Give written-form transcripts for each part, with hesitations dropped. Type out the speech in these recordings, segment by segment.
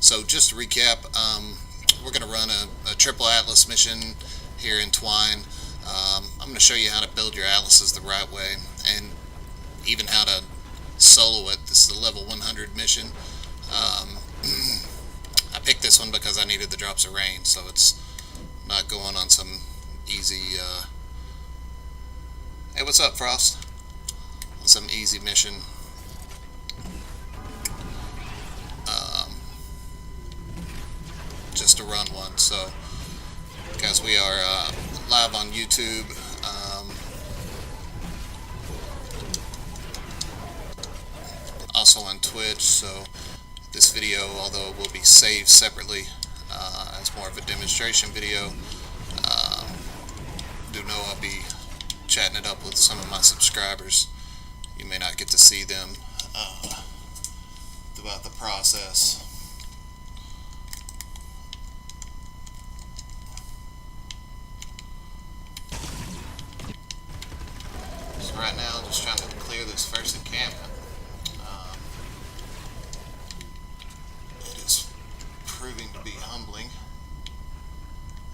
So just to recap, we're going to run a triple atlas mission here in Twine. I'm going to show you how to build your atlases the right way, and even how to solo it. This is the level 100 mission. I picked this one because I needed the drops of rain, so it's not going on some easy... Hey, what's up, Frost? On some easy mission. Just to run one. So, guys, we are live on YouTube. Also on Twitch. So, this video, although it will be saved separately as more of a demonstration video, do know I'll be chatting it up with some of my subscribers. You may not get to see them throughout the process. So right now, just trying to clear this first encampment. It is proving to be humbling,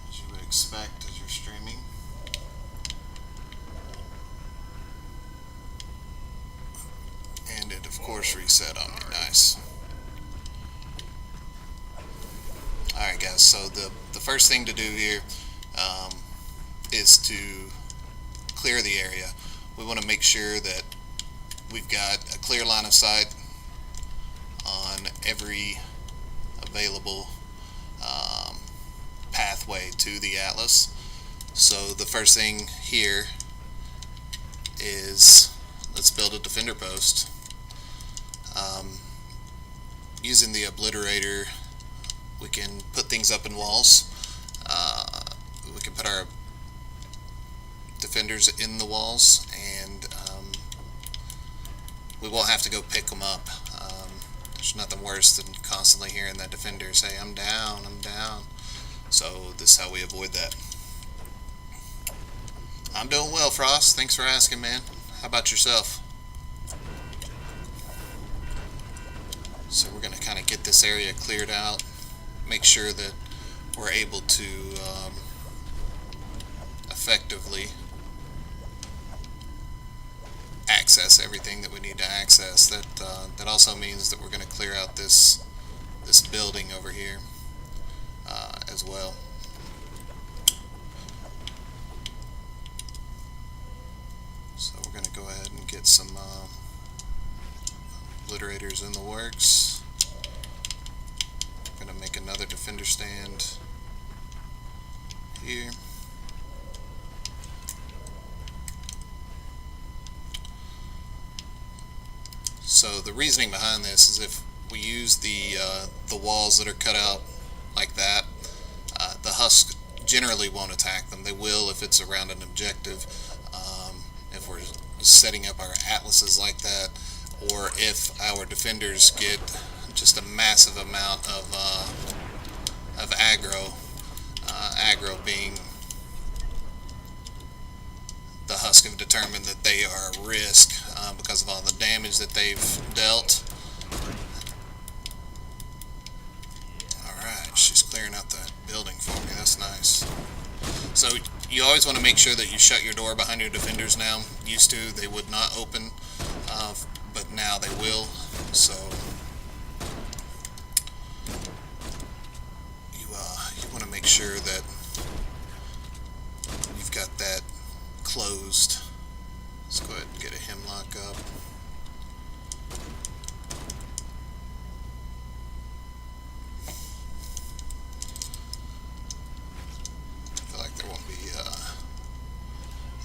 as you would expect as you're streaming. And it, of course, reset on me. Nice. Alright, guys, so the first thing to do here is to clear the area. We want to make sure that we've got a clear line of sight on every available pathway to the atlas. So the first thing here is, let's build a defender post. Using the obliterator, we can put things up in walls. We can put our defenders in the walls, and we won't have to go pick them up. There's nothing worse than constantly hearing that defender say, "I'm down, I'm down." So this is how we avoid that. I'm doing well, Frost. Thanks for asking, man. How about yourself? So we're going to kind of get this area cleared out, make sure that we're able to effectively access everything that we need to access. That also means that we're going to clear out this building over here as well. So we're going to go ahead and get some obliterators in the works. I'm going to make another defender stand here. So the reasoning behind this is, if we use the walls that are cut out like that, the husk generally won't attack them. They will if it's around an objective. If we're setting up our atlases like that, or if our defenders get just a massive amount of aggro. Aggro being the husk have determined that they are a risk because of all the damage that they've dealt. Alright, she's clearing out the building for me. That's nice. So you always want to make sure that you shut your door behind your defenders now. Used to, they would not open, but now they will. So you want to make sure that you've got that closed. Let's go ahead and get a hemlock up. I feel like there won't be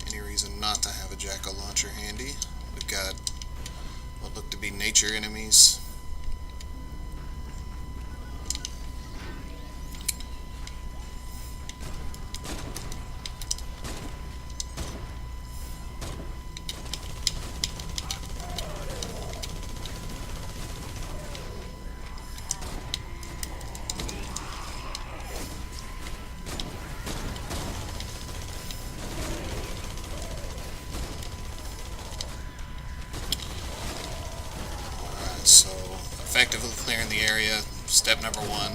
any reason not to have a jackal launcher handy. We've got what look to be nature enemies. So effectively clearing the area step number one,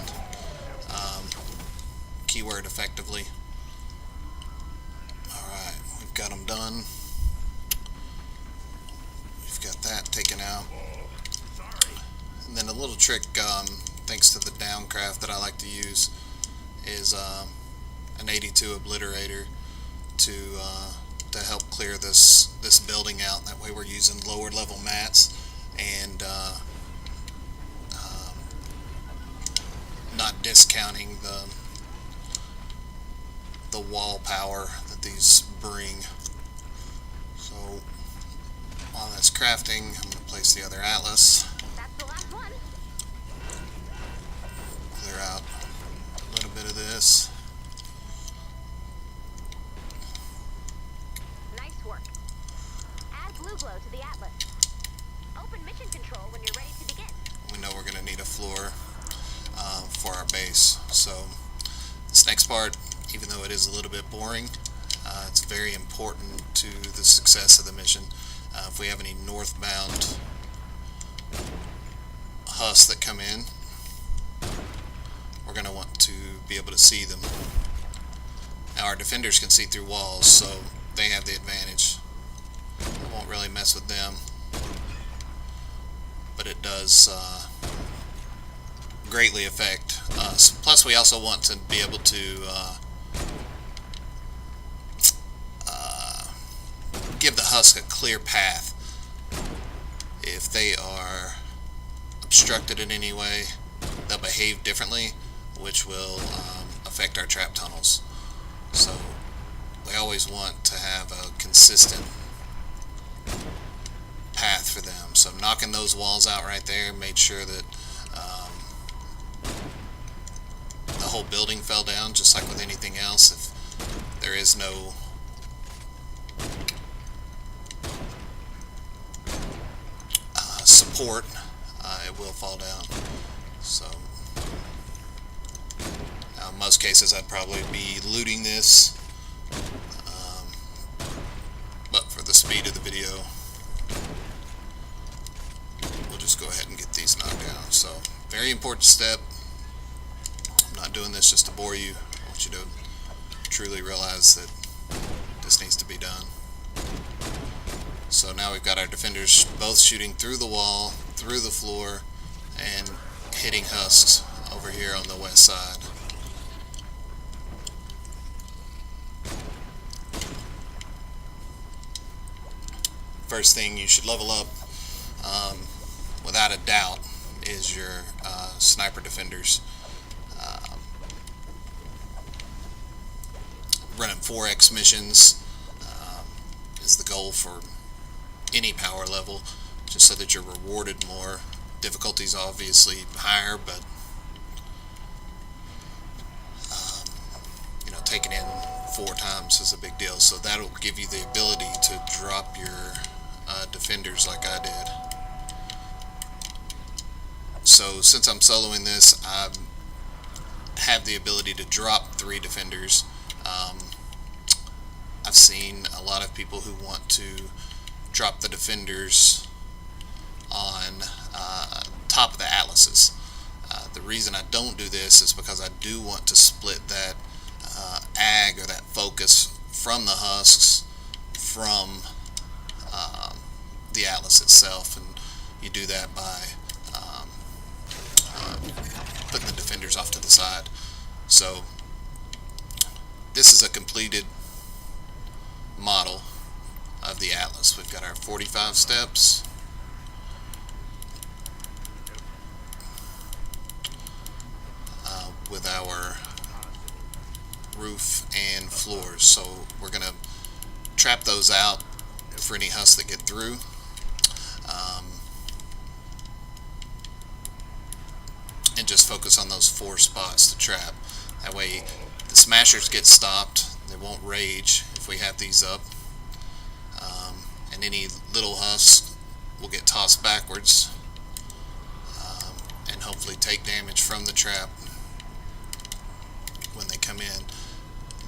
keyword effectively. Alright, we've got them done. We've got that taken out. And then a little trick, thanks to the downcraft that I like to use, is an 82 obliterator to help clear this building out. That way we're using lower level mats and not discounting the wall power that these bring. So while that's crafting, I'm going to place the other atlas. That's the last one. Clear out a little bit of this. Nice work. Add blue glow to the atlas. Open mission control when you're ready to begin. We know we're going to need a floor for our base. So this next part, even though it is a little bit boring, it's very important to the success of the mission. If we have any northbound husks that come in, we're going to want to be able to see them. Now our defenders can see through walls, so they have the advantage. I won't really mess with them, but it does greatly affect us. Plus we also want to be able to give the husk a clear path. If they are obstructed in any way, they'll behave differently, which will affect our trap tunnels. So we always want to have a consistent path for them. So knocking those walls out right there made sure that the whole building fell down, just like with anything else. If there is no support, it will fall down. So now in most cases I'd probably be looting this, but for the speed of the video we'll just go ahead and get these knocked down. So very important step. I'm not doing this just to bore you. I want you to truly realize that this needs to be done. So now we've got our defenders both shooting through the wall, through the floor, and hitting husks over here on the west side. First thing you should level up, without a doubt, is your sniper defenders. Running 4x missions is the goal for any power level, just so that you're rewarded more. Difficulty's obviously higher, but taking in 4 times is a big deal. So that'll give you the ability to drop your defenders like I did. So since I'm soloing this, I have the ability to drop 3 defenders. I've seen a lot of people who want to drop the defenders on top of the atlases. The reason I don't do this is because I do want to split that ag, or that focus, from the husks from the atlas itself, and you do that by putting the defenders off to the side. So this is a completed model of the atlas. We've got our 45 steps. With our roof and floors. So we're going to trap those out for any husks that get through. And just focus on those 4 spots to trap. That way the smashers get stopped. They won't rage if we have these up. And any little husks will get tossed backwards and hopefully take damage from the trap when they come in.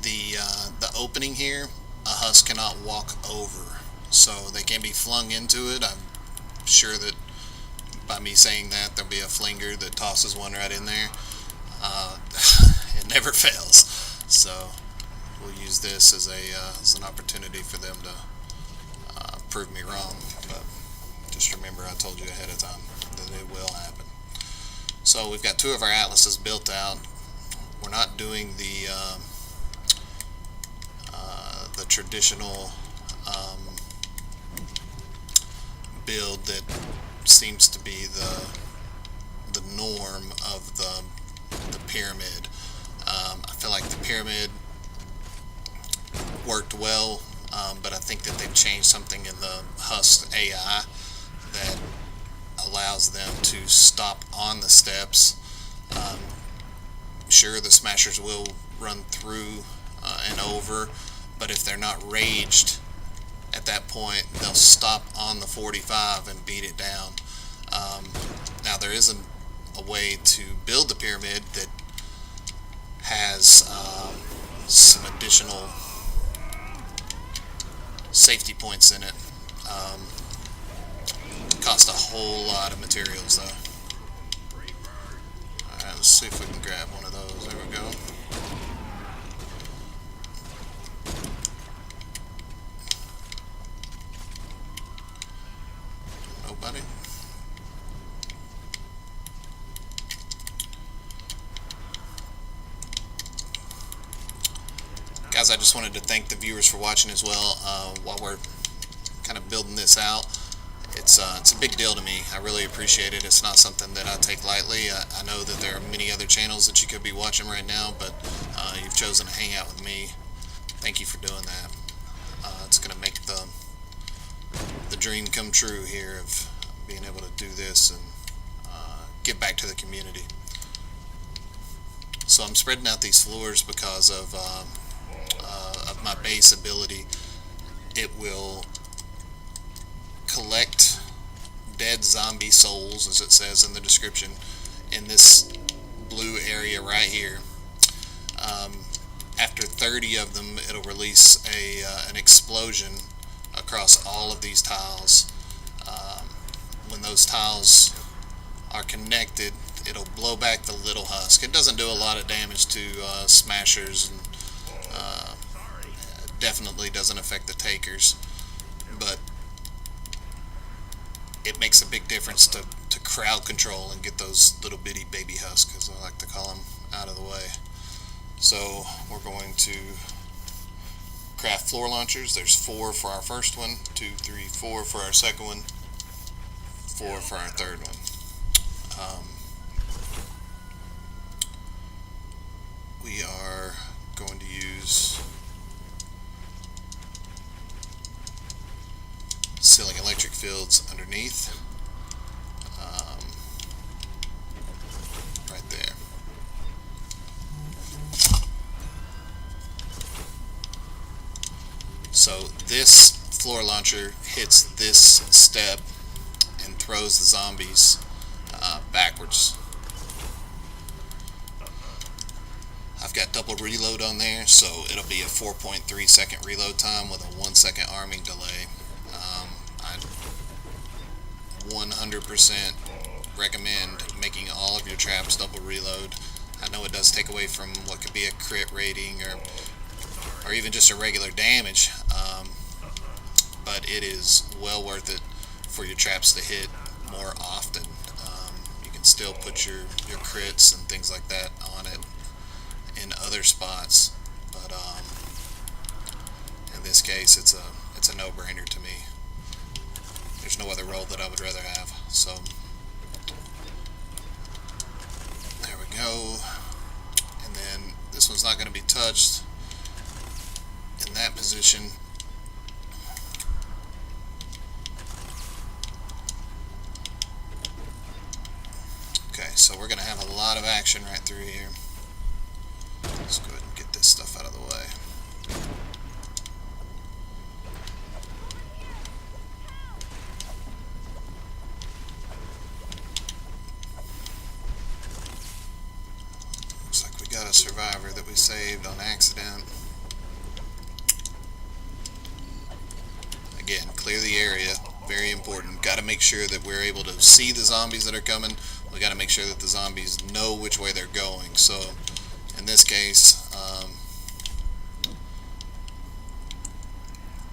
The opening here, a husk cannot walk over, so they can be flung into it. I'm sure that by me saying that, there'll be a flinger that tosses one right in there. It never fails. So we'll use this as an opportunity for them to prove me wrong. But just remember, I told you ahead of time that it will happen. So we've got 2 of our atlases built out. We're not doing the traditional build that seems to be the norm of the pyramid. I feel like the pyramid worked well, but I think that they've changed something in the Husk AI that allows them to stop on the steps. Sure, the smashers will run through and over, but if they're not raged at that point, they'll stop on the 45 and beat it down. Now, there isn't a way to build the pyramid that has some additional safety points in it. Cost a whole lot of materials, though. Alright, let's see if we can grab one of those. There we go. Nobody? Guys, I just wanted to thank the viewers for watching as well. While we're kind of building this out, it's a big deal to me. I really appreciate it. It's not something that I take lightly. I know that there are many other channels that you could be watching right now, but you've chosen to hang out with me. Thank you for doing that. It's going to make the dream come true here of being able to do this and give back to the community. So I'm spreading out these floors because of my base ability. It will collect dead zombie souls, as it says in the description, in this blue area right here. After 30 of them, it'll release an explosion across all of these tiles. When those tiles are connected, it'll blow back the little husk. It doesn't do a lot of damage to smashers, and definitely doesn't affect the takers, but it makes a big difference to crowd control and get those little bitty baby husks, as I like to call them, out of the way. So we're going to craft floor launchers. There's 4 for our first one, 2, 3, 4 for our second one, 4 for our third one. We are going to use sealing electric fields underneath, right there. So this floor launcher hits this step and throws the zombies backwards. I've got double reload on there, so it'll be a 4.3 second reload time with a 1 second arming delay. I 100% recommend making all of your traps double reload. I know it does take away from what could be a crit rating or even just a regular damage, but it is well worth it for your traps to hit more often. You can still put your crits and things like that on it in other spots, but in this case it's a no-brainer to me. There's no other role that I would rather have. So there we go, and then this one's not going to be touched in that position. Okay, so we're going to have a lot of action right through here. Let's go ahead and get this stuff out of the way. Looks like we got a survivor that we saved on accident. Again, clear the area Very important. Got to make sure that we're able to see the zombies that are coming. We got to make sure that the zombies know which way they're going. So in this case,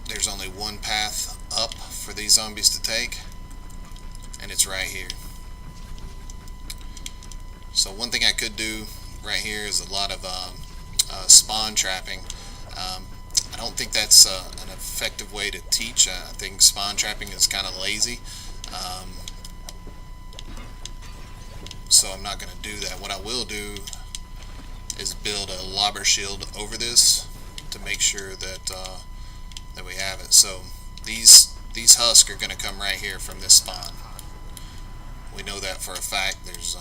there's only one path up for these zombies to take, and it's right here. So one thing I could do right here is a lot of spawn trapping. I don't think that's an effective way to teach. I think spawn trapping is kind of lazy. So I'm not going to do that. What I will do is build a lobber shield over this to make sure that that we have it. So these husks are going to come right here from this spawn. We know that for a fact. There's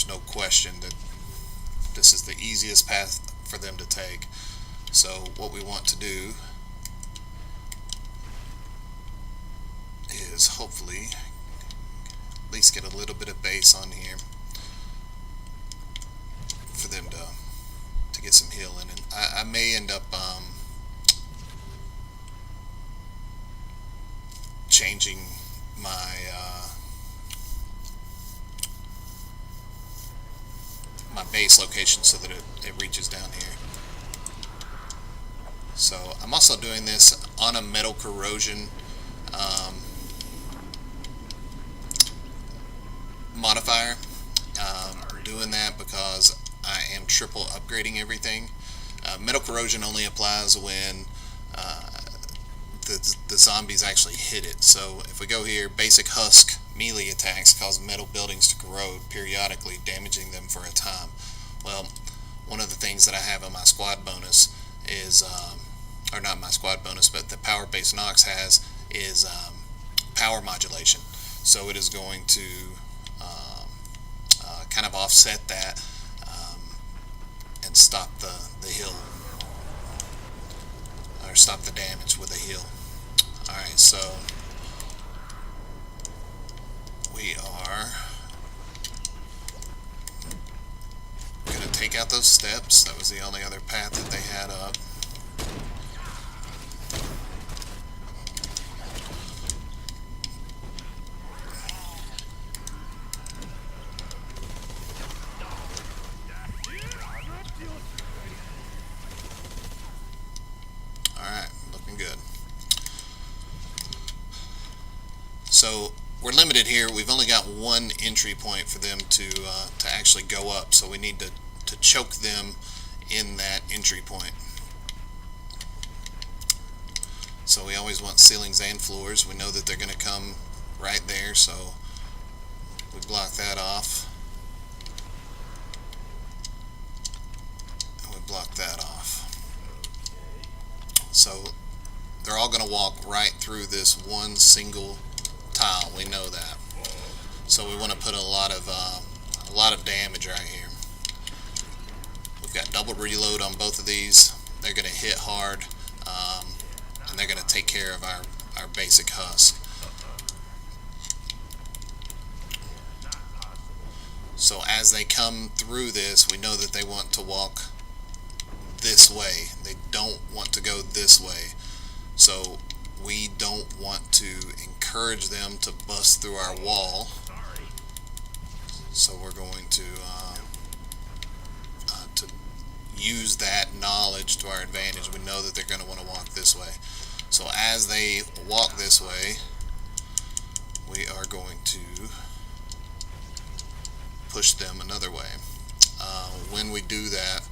no question that this is the easiest path for them to take. So what we want to do is hopefully at least get a little bit of base on here for them to get some healing. And I may end up changing my my base location so that it reaches down here. So I'm also doing this on a metal corrosion modifier. I'm doing that because I am triple upgrading everything. Metal corrosion only applies when the zombies actually hit it. So if we go here, basic husk melee attacks cause metal buildings to corrode periodically, damaging them for a time. Well, one of the things that I have on my squad bonus is, or not my squad bonus, but the power base Nox has is power modulation. So it is going to kind of offset that and stop the heal, or stop the damage with a heal. Alright, so we are going to take out those steps. That was the only other path that they had up. Alright, looking good. So we're limited here. We've only got one entry point for them to actually go up, so we need to choke them in that entry point. So we always want ceilings and floors. We know that they're going to come right there, so we block that off. And we block that off. So they're all going to walk right through this one single tile. We know that. So we want to put a lot of damage right here. We've got double reload on both of these. They're going to hit hard, and they're going to take care of our basic husk. So as they come through this, we know that they want to walk this way. They don't want to go this way. So we don't want to encourage them to bust through our wall. So we're going to use that knowledge to our advantage. We know that they're going to want to walk this way. So as they walk this way, we are going to push them another way. When we do that,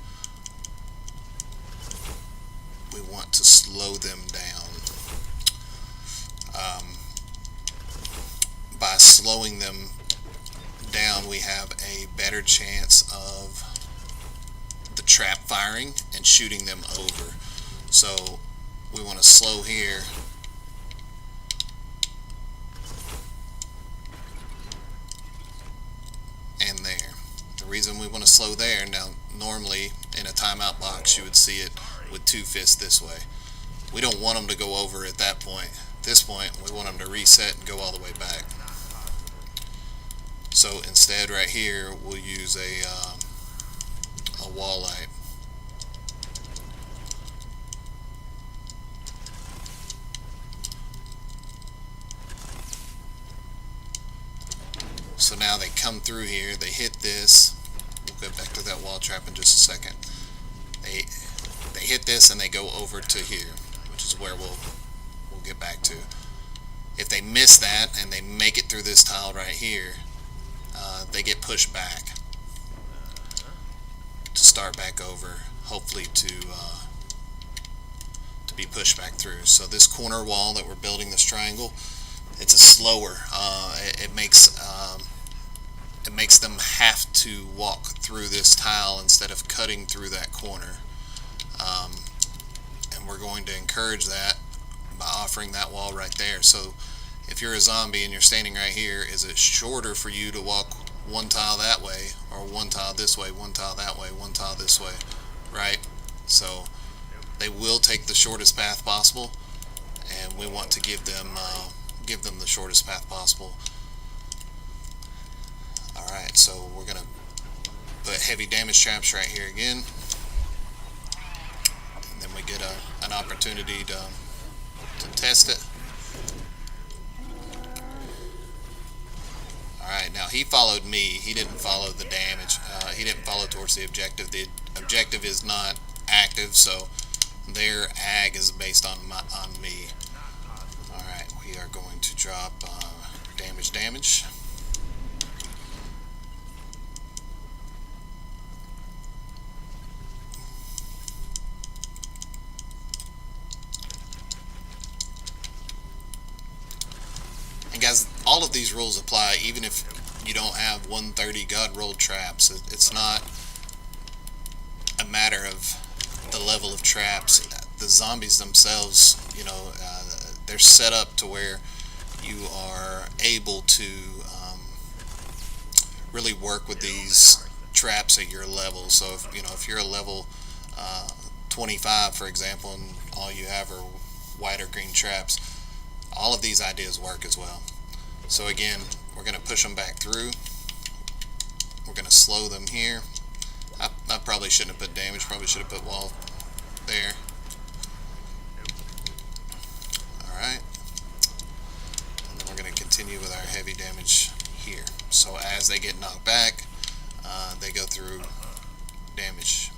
we want to slow them down. By slowing them down, we have a better chance of the trap firing and shooting them over. So we want to slow here and there. The reason we want to slow there, now normally in a timeout box you would see it with two fists this way. We don't want them to go over at that point. At this point we want them to reset and go all the way back. So instead right here we'll use a wall light. come through here, they hit this. We'll go back to that wall trap in just a second. They hit this and they go over to here, which is where we'll get back to. If they miss that and they make it through this tile right here, they get pushed back to start back over, hopefully to be pushed back through. So this corner wall that we're building, this triangle, it's a slower. It makes them have to walk through this tile instead of cutting through that corner. And we're going to encourage that by offering that wall right there. So if you're a zombie and you're standing right here, is it shorter for you to walk one tile that way, or one tile this way, one tile that way, one tile this way, right? So they will take the shortest path possible, and we want to give them the shortest path possible. Alright, so we're gonna put heavy damage traps right here again, and then we get an opportunity to test it. Alright, now he followed me. He didn't follow the damage. He didn't follow towards the objective. The objective is not active, so their ag is based on me. Alright, we are going to drop damage. And guys, all of these rules apply even if you don't have 130 God rolled traps. It's not a matter of the level of traps. The zombies themselves, they're set up to where you are able to really work with these traps at your level. So if you're a level 25, for example, and all you have are white or green traps, all of these ideas work as well. So again, we're going to push them back through. We're going to slow them here. I probably shouldn't have put damage, probably should have put wall there. Alright. And then we're going to continue with our heavy damage here. So as they get knocked back, they go through damage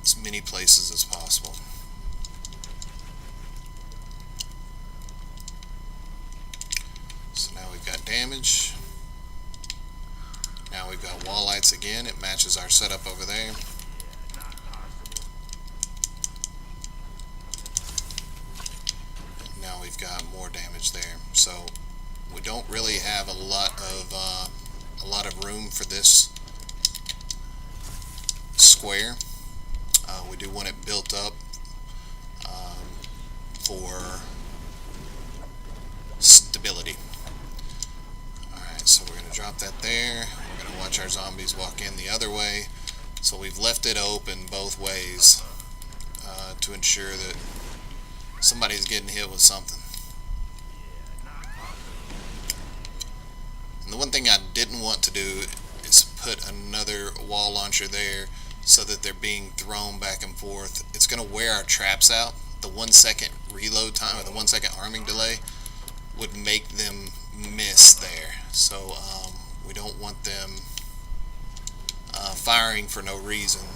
as many places as possible. So now we've got damage. Now we've got wall lights again. It matches our setup over there. Now we've got more damage there. So we don't really have a lot of room for this square. We do want it built up for stability. Alright, so we're going to drop that there. We're going to watch our zombies walk in the other way. So we've left it open both ways to ensure that somebody's getting hit with something. And the one thing I didn't want to do is put another wall launcher there so that they're being thrown back and forth. It's going to wear our traps out. The 1 second reload time, or the 1 second arming delay, would make them miss there. So we don't want them firing for no reason.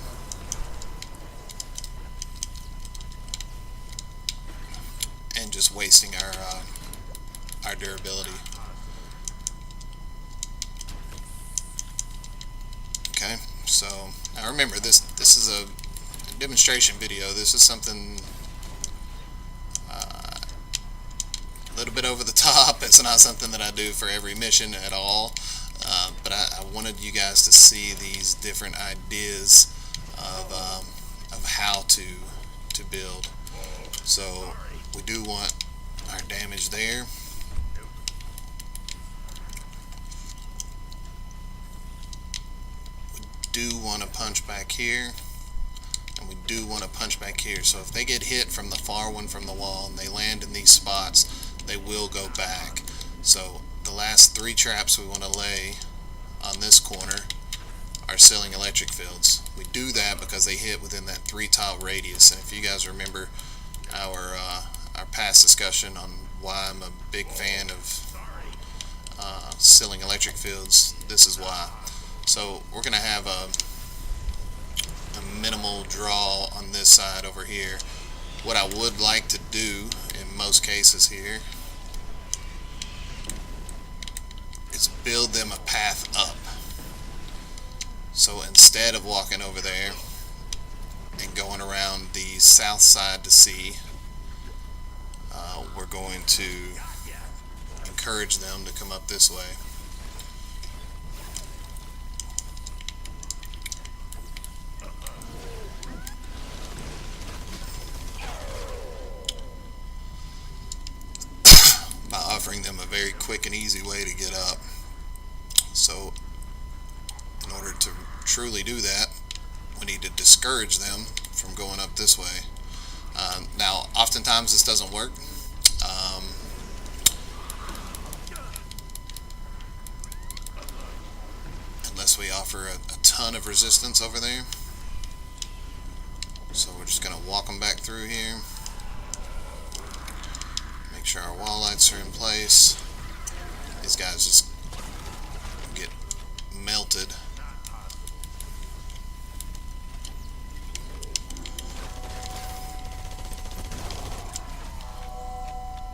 And just wasting our durability. Okay, so now remember, this is a demonstration video. This is something a little bit over the top. It's not something that I do for every mission at all, but I wanted you guys to see these different ideas of how to build. So we do want our damage there. We do want to punch back here, and we do want to punch back here. So if they get hit from the far one from the wall and they land in these spots, they will go back. So the last 3 traps we want to lay on this corner are sealing electric fields. We do that because they hit within that 3 tile radius. And if you guys remember our past discussion on why I'm a big fan of sealing electric fields, this is why. So we're going to have a minimal draw on this side over here. What I would like to do in most cases here is build them a path up. So instead of walking over there and going around the south side to C, we're going to encourage them to come up this way. By offering them a very quick and easy way to get up. So in order to truly do that, we need to discourage them from going up this way. Now, oftentimes this doesn't work. Unless we offer a ton of resistance over there. So we're just going to walk them back through here. Make sure our wall lights are in place. These guys just get melted.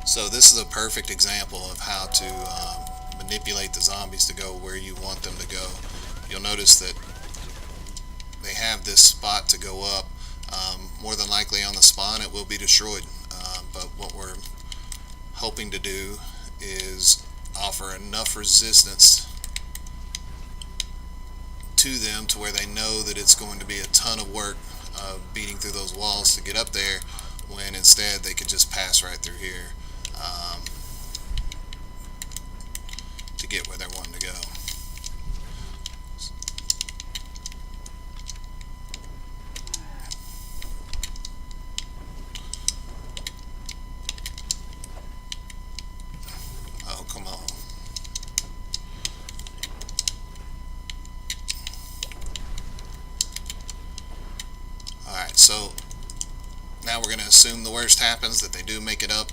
So this is a perfect example of how to manipulate the zombies to go where you want them to go. You'll notice that they have this spot to go up. More than likely on the spawn it will be destroyed. But what we're hoping to do is offer enough resistance to them to where they know that it's going to be a ton of work beating through those walls to get up there, when instead they could just pass right through here to get where they're wanting to go. Oh, come on. Alright, so now we're going to assume the worst happens, that they do make it up.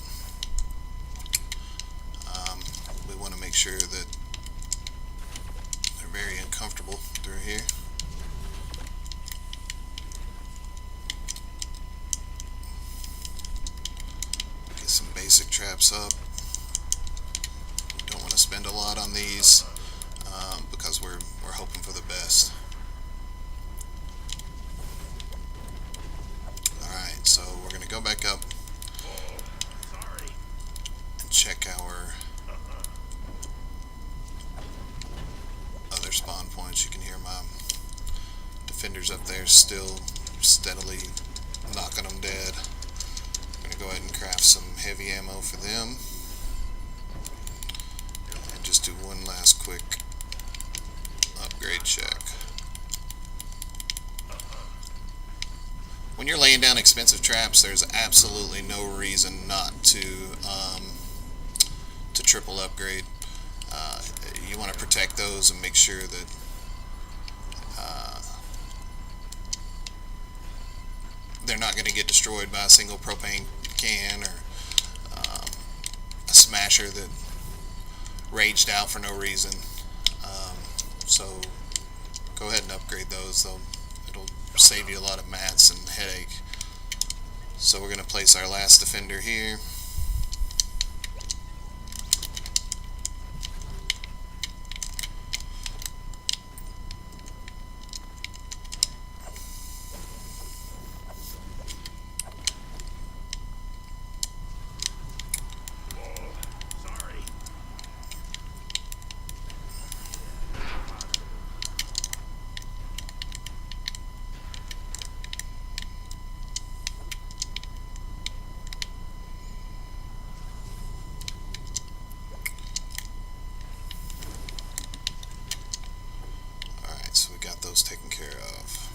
We want to make sure that they're very uncomfortable through here. Get some basic traps up. Don't want to spend a lot on these because we're hoping for the best. Alright, so we're going to go back up and check our other spawn points. You can hear my defenders up there still steadily knocking them dead. I'm going to go ahead and craft some heavy ammo for them. And just do one last quick upgrade check. When you're laying down expensive traps, there's absolutely no reason not to triple upgrade. You want to protect those and make sure that they're not going to get destroyed by a single propane can or a smasher that raged out for no reason. So go ahead and upgrade those. It'll save you a lot of mats and headache. So we're going to place our last defender here. So we got those taken care of.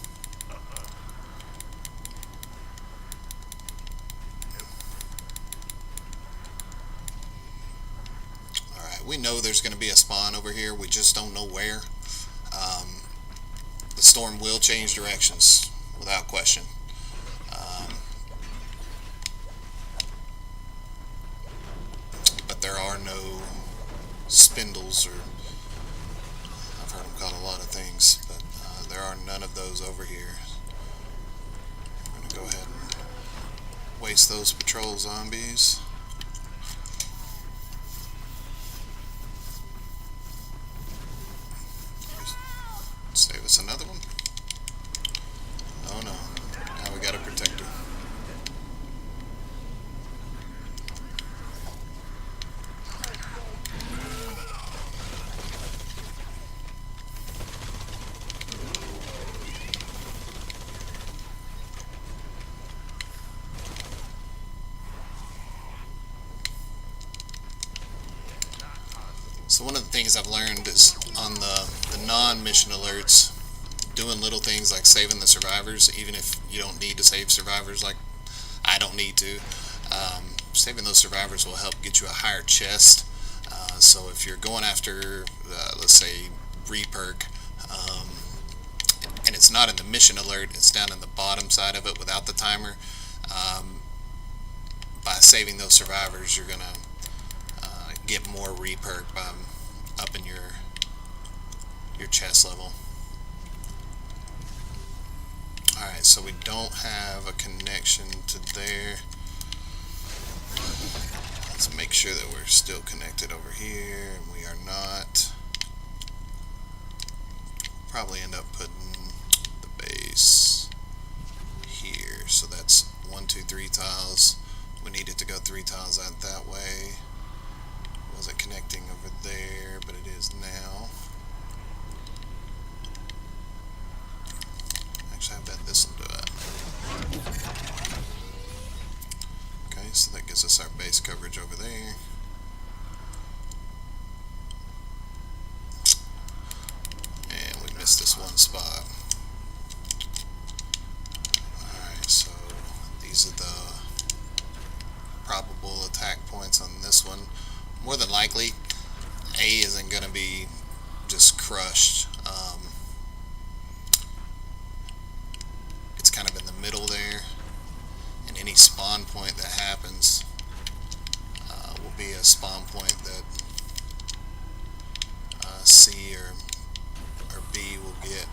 Alright, we know there's going to be a spawn over here, we just don't know where. The storm will change directions, without question. But there are no spindles waste those patrol zombies. Save us another one. Oh no. Now we got a protector. So one of the things I've learned is on the non-mission alerts, doing little things like saving the survivors, even if you don't need to save survivors, like I don't need to. Saving those survivors will help get you a higher chest. So if you're going after, let's say, reperk, and it's not in the mission alert, it's down in the bottom side of it without the timer, by saving those survivors, you're going to get more reperk by upping your chest level. Alright, so we don't have a connection to there. Let's make sure that we're still connected over here, and we are not. Probably end up putting the base here. So that's 1, 2, 3 tiles. We needed to go 3 tiles out that way. Wasn't connecting over there, but it is now. Actually, I bet this will do it. Okay, so that gives us our base coverage over there. And we missed this one spot. Alright, so these are the probable attack points on this one. More than likely, A isn't going to be just crushed. It's kind of in the middle there, and any spawn point that happens will be a spawn point that C or B will get.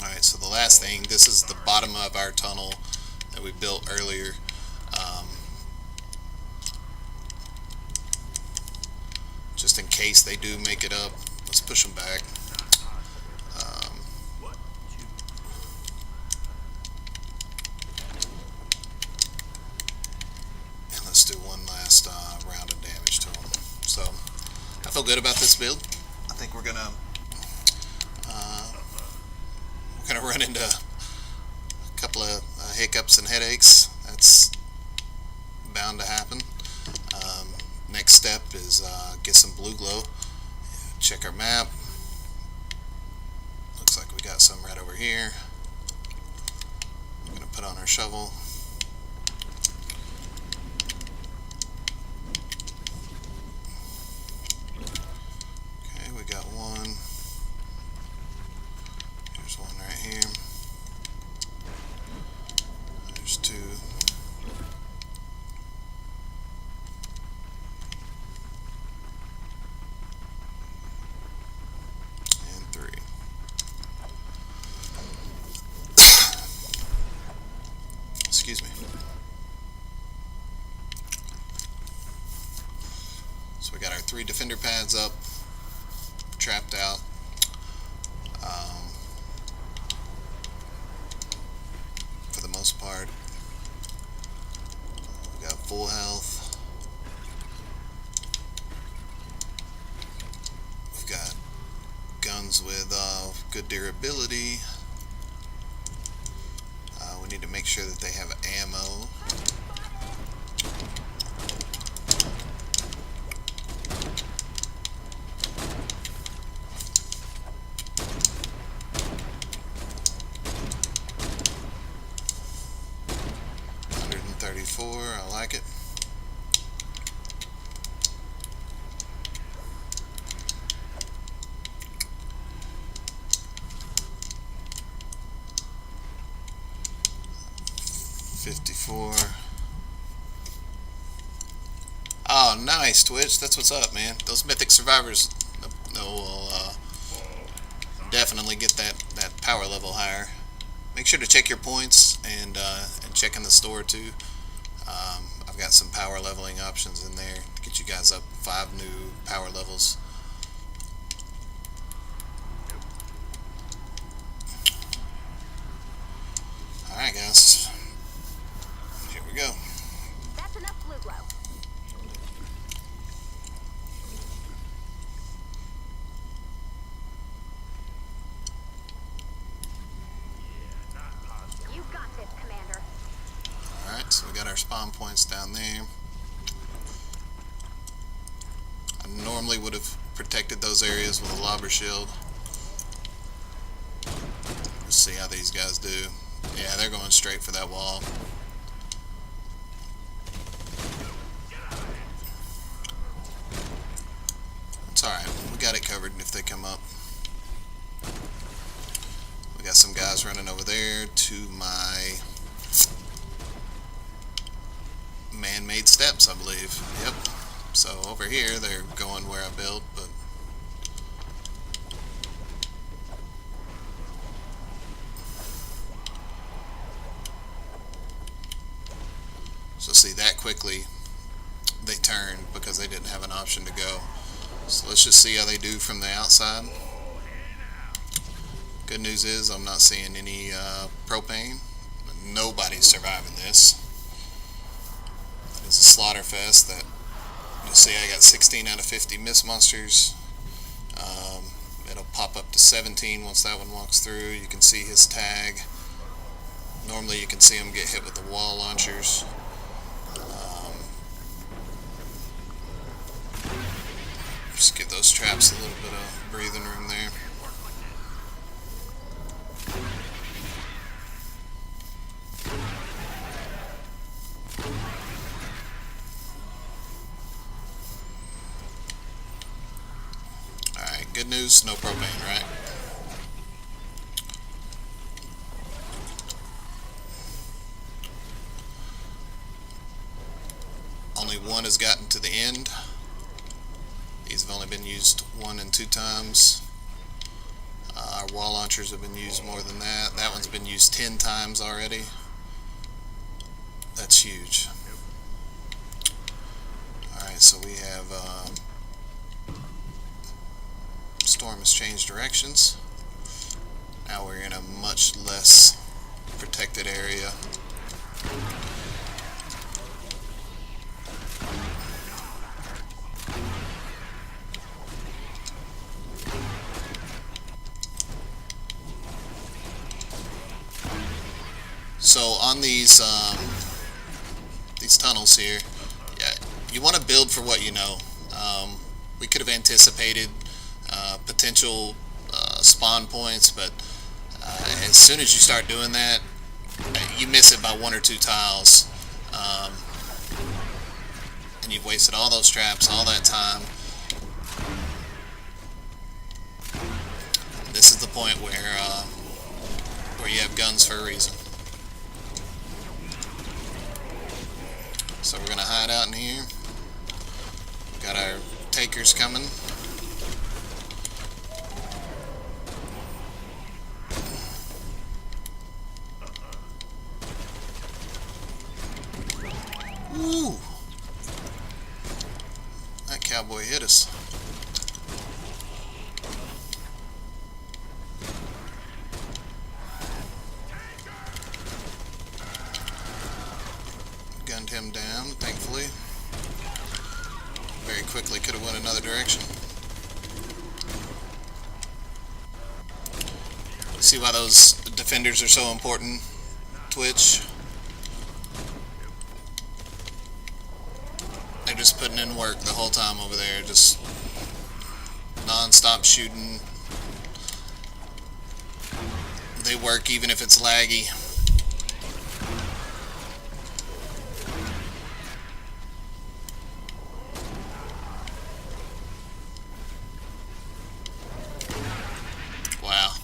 Alright, so the last thing, this is the bottom of our tunnel that we built earlier. Just in case they do make it up, let's push them back. And let's do one last round of damage to them. So I feel good about this build. I think we're gonna run into a couple of hiccups and headaches. That's bound to happen. Next step is get some blue glow. Check our map. Looks like we got some right over here. We're gonna put on our shovel. Okay, we got one. Here's one right here. There's two. And three. Excuse me. So we got our 3 defender pads up, trapped out. For the most part, we got full health. We've got guns with good durability. We need to make sure that they have ammo. I like it. $54. Oh, nice, Twitch. That's what's up, man. Those mythic survivors will definitely get that power level higher. Make sure to check your points and check in the store too. I've got some power leveling options in there to get you guys up 5 new power levels. Alright guys, here we go. That's enough blue glow. You got this, Commander. Alright, so we got our spawn points down there. I normally would have protected those areas with a lobber shield. Let's see how these guys do. Yeah, they're going straight for that wall. It's alright, we got it covered if they come up. We got some guys running over there to my man-made steps, I believe. Yep. So over here, they're going where I built, but so see that quickly they turned because they didn't have an option to go. So let's just see how they do from the outside. Good news is I'm not seeing any propane. Nobody's surviving this. It's a slaughter fest. That you see I got 16 out of 50 mist monsters. It'll pop up to 17 once that one walks through. You can see his tag. Normally you can see him get hit with the wall launchers. Just give those traps a little bit of breathing room there. Alright, good news, no propane, right? Only one has gotten to the end. These have only been used 1 and 2 times. Our wall launchers have been used more than that. That one's been used 10 times already. That's huge. Alright, so we have storm has changed directions. Now we're in a much less protected area. So on these tunnels here, yeah, you want to build for what you know. We could have anticipated potential spawn points, but as soon as you start doing that, you miss it by 1 or 2 tiles, and you've wasted all those traps, all that time. This is the point where you have guns for a reason. So we're gonna hide out in here. We got our takers coming. Woo! That cowboy hit us. Gunned him down, thankfully. Very quickly could have went another direction. See why those defenders are so important, Twitch? They're just putting in work the whole time over there, just non-stop shooting. They work even if it's laggy. Wow.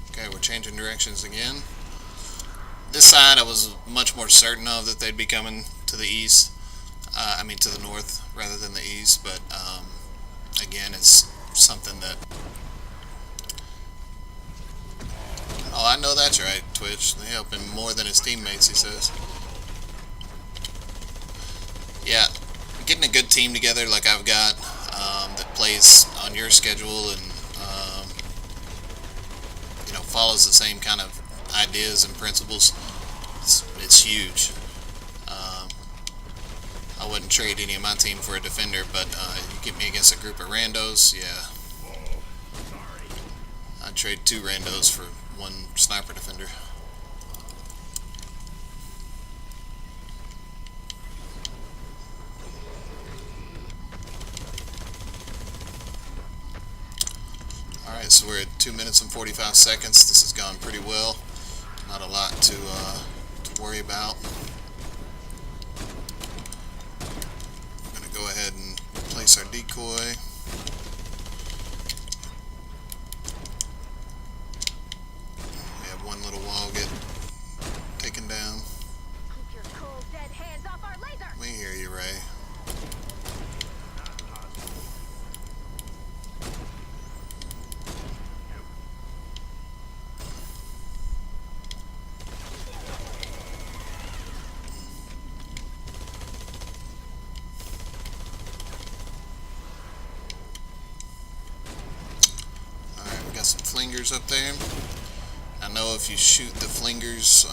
Okay, we're changing directions again. This side I was much more certain of that they'd be coming to the east. I mean to the north rather than the east, but again, it's something that Oh, I know that's right, Twitch. They help him more than his teammates, he says. Yeah, getting a good team together like I've got that plays on your schedule and follows the same kind of ideas and principles. It's huge. Um, I wouldn't trade any of my team for a defender, but you get me against a group of randos, yeah. I'd trade 2 randos for 1 sniper defender. Alright, so we're at 2 minutes and 45 seconds. This has gone pretty well. Not a lot to worry about. I'm going to go ahead and place our decoy. We have one little wall get taken down. Keep your cold, dead hands off our laser. We hear you, Ray. Got some flingers up there. I know if you shoot the flingers,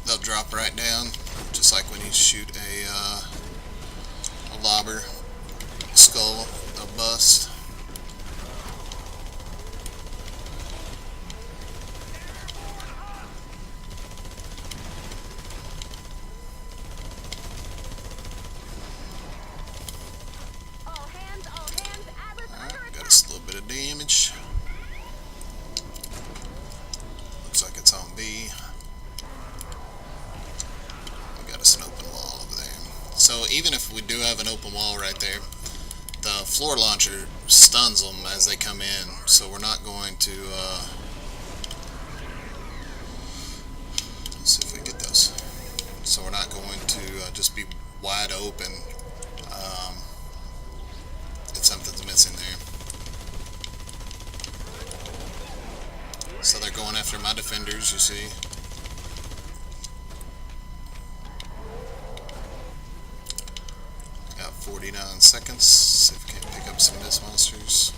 they'll drop right down, just like when you shoot a lobber skull, they'll bust. Got us a little bit of damage. Looks like it's on B. We got us an open wall over there. So even if we do have an open wall right there, the floor launcher stuns them as they come in. So we're not going to. Let's see if we can get those. So we're not going to just be wide open. If something's missing there. So they're going after my defenders, you see. Got 49 seconds. See if we can pick up some miss monsters.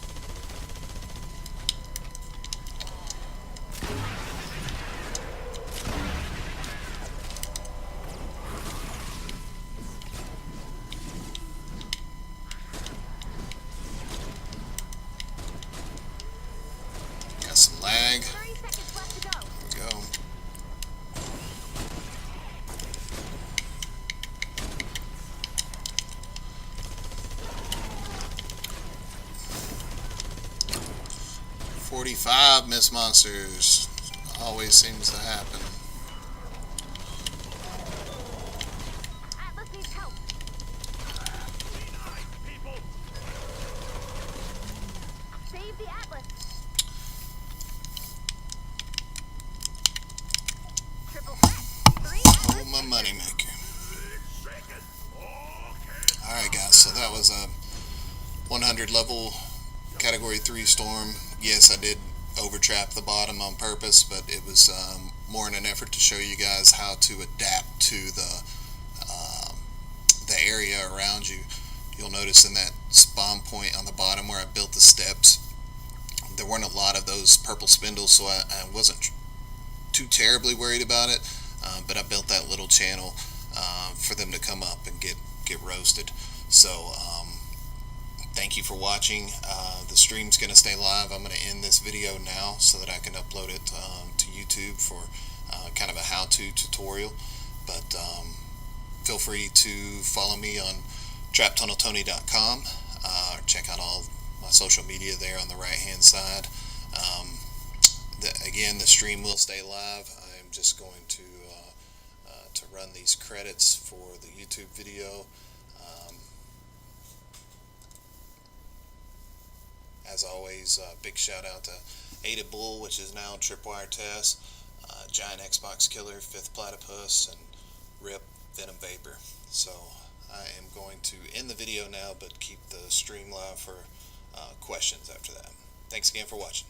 Got some lag. 30 seconds left to go. There we go. "45 miss monsters." Always seems to happen. Atlas needs help. Save the Atlas. Triple threat. 3 Atlas. Oh, my moneymaker. Alright guys, so that was a 100 level Category 3 storm. Yes, I did overtrap the bottom on purpose, but it was more in an effort to show you guys how to adapt to the area around you. You'll notice in that spawn point on the bottom where I built the steps, there weren't a lot of those purple spindles, so I wasn't too terribly worried about it, but I built that little channel for them to come up and get roasted. So thank you for watching. The stream's going to stay live. I'm going to end this video now so that I can upload it to YouTube for kind of a how-to tutorial. But feel free to follow me on traptunneltony.com. Check out all my social media there on the right hand side. Again, the stream will stay live. I'm just going to run these credits for the YouTube video. As always, big shout out to Ada Bull, which is now Tripwire Test, Giant Xbox Killer, Fifth Platypus, and Rip Venom Vapor. So I am going to end the video now, but keep the stream live for questions after that. Thanks again for watching.